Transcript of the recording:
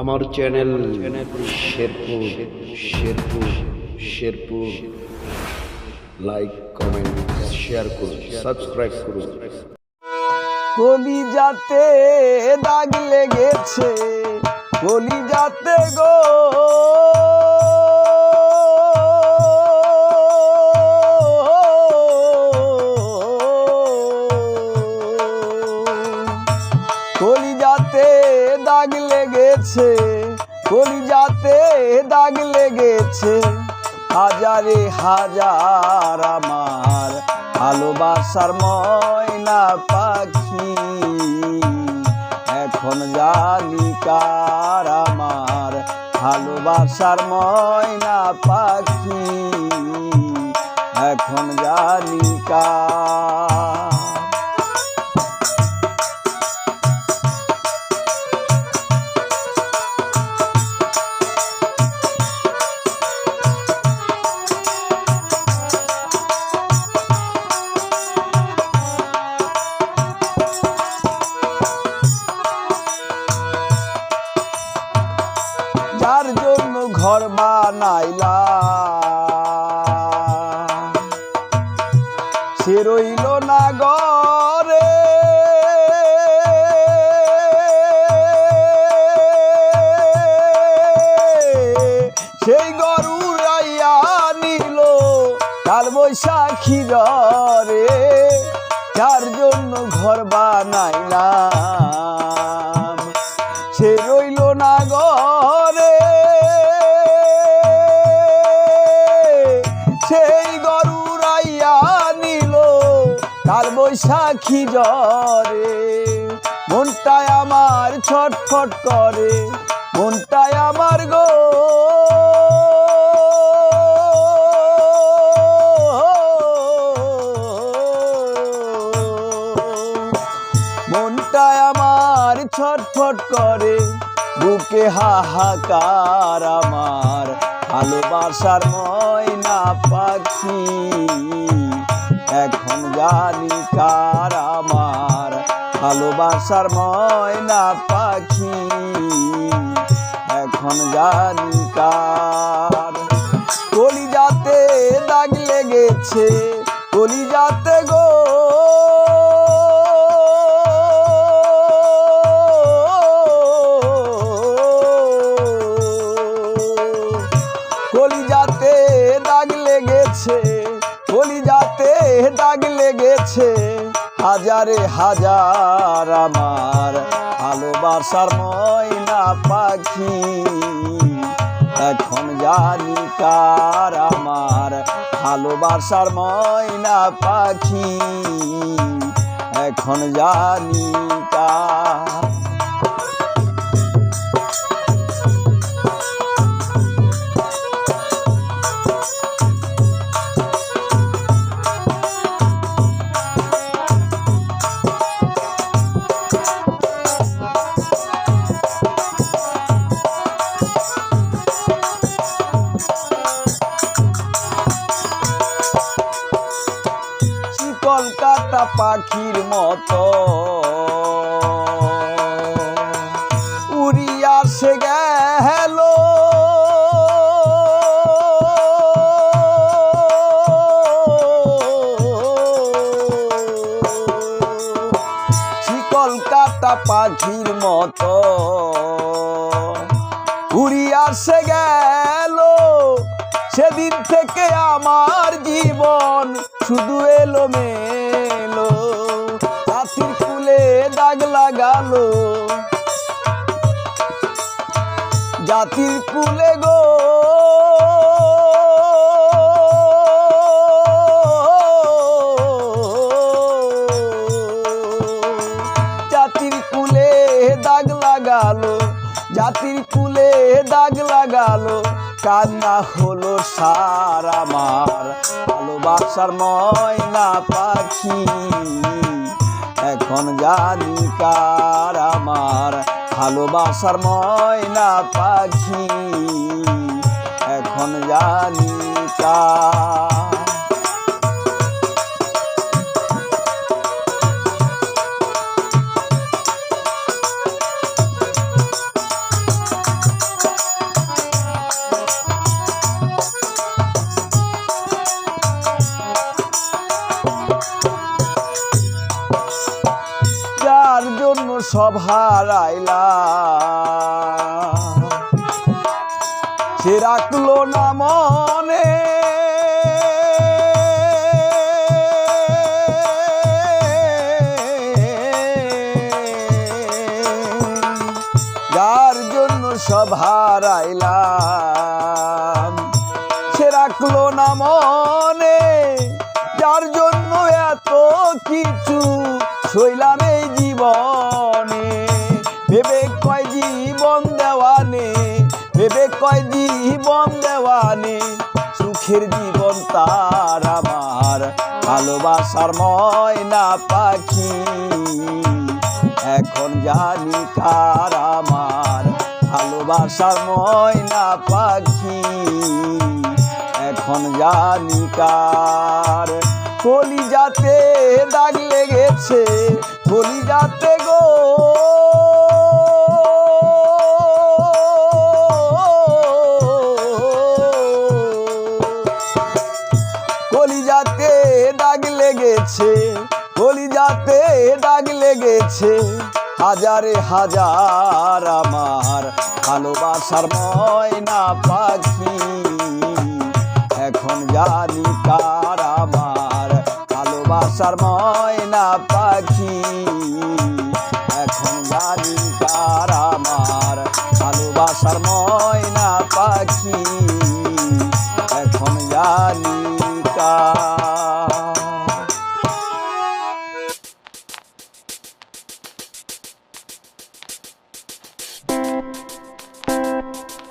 আমার channel Sherpur Sherpur Sherpur like comment share করুন, subscribe করুন। কলিজাতে দাগ লেগেছে, কলিজাতে গো কলিজাতে দাগ লেগেছে, কলিজাতে দাগ লেগেছে। হাজারে হাজার আমার ভালোবাসার ময়না পাখি, এখন জানি কার আমার ভালোবাসার ময়না পাখি, এখন জানি কার। যার জন্য ঘর বানাইলা সে রইল না ঘরে, সেই ঘর উড়াইয়া নিল কাল বৈশাখী ঝড়ে। যার জন্য ঘর বানাইলাম সে রইল না ঘরে, সেই গরু উড়াইয়া নিল কাল বৈশাখী ঝড়ে। মনটায় আমার ছটফট করে, মনটায় আমার গো মনটায় আমার ছটফট করে, বুকে হাহাকার আমার ভালোবাসার ময়না পাখি, এখন জানি কার আমার ভালোবাসার ময়না পাখি, এখন জানি কার। কলিজাতে দাগ লেগেছে, কলিজাতে গো কলিজাতে দাগ লেগেছে, কলিজাতে দাগ লেগেছে। হাজারে হাজার আমার ভালোবাসার ময়না পাখি, এখন জানি কার আমার ভালোবাসার ময়না পাখি, এখন জানি কার। কলকাতা পাখির মতো উড়িয়া সে গেল, কলকাতা পাখির মতো উড়িয়া সে গেল। সেদিন থেকে আমার জীবন শুধু এলো মেলো, জাতির কুলে দাগ লাগালো, জাতির কুলে গো জাতির কুলে দাগ লাগালো, জাতির কুলে দাগ লাগালো। কান্না হলো সার আমার ভালোবাসার ময়না পাখি, এখন জানি কার আমার ভালোবাসার ময়না পাখি, এখন জানি কার। সব হারাইলাম সে রাখলো না মনে যার জন্য সব হারাইলাম সে রাখলো না মনে যার জন্য এত কিছু সইলাম এই জীবনে ভেবে কয় জীবন দেওয়ানে ভেবে কয় জীবন দেওয়ানে সুখের জীবন তার আমার ভালোবাসার ময়না পাখি এখন জানি কার আমার ভালোবাসার ময়না পাখি এখন জানি কার কলিজাতে দাগ লেগেছে কলিজাতে গো কলিজাতে দাগ লেগেছে কলিজাতে দাগ লেগেছে হাজারে হাজার আমার ভালোবাসার ময়না পাখি এখন জানি কার আমার ভালোবাসার ময়না পাখি এখন জানি কার আমার ভালোবাসার ময়না পাখি এখন জানি কার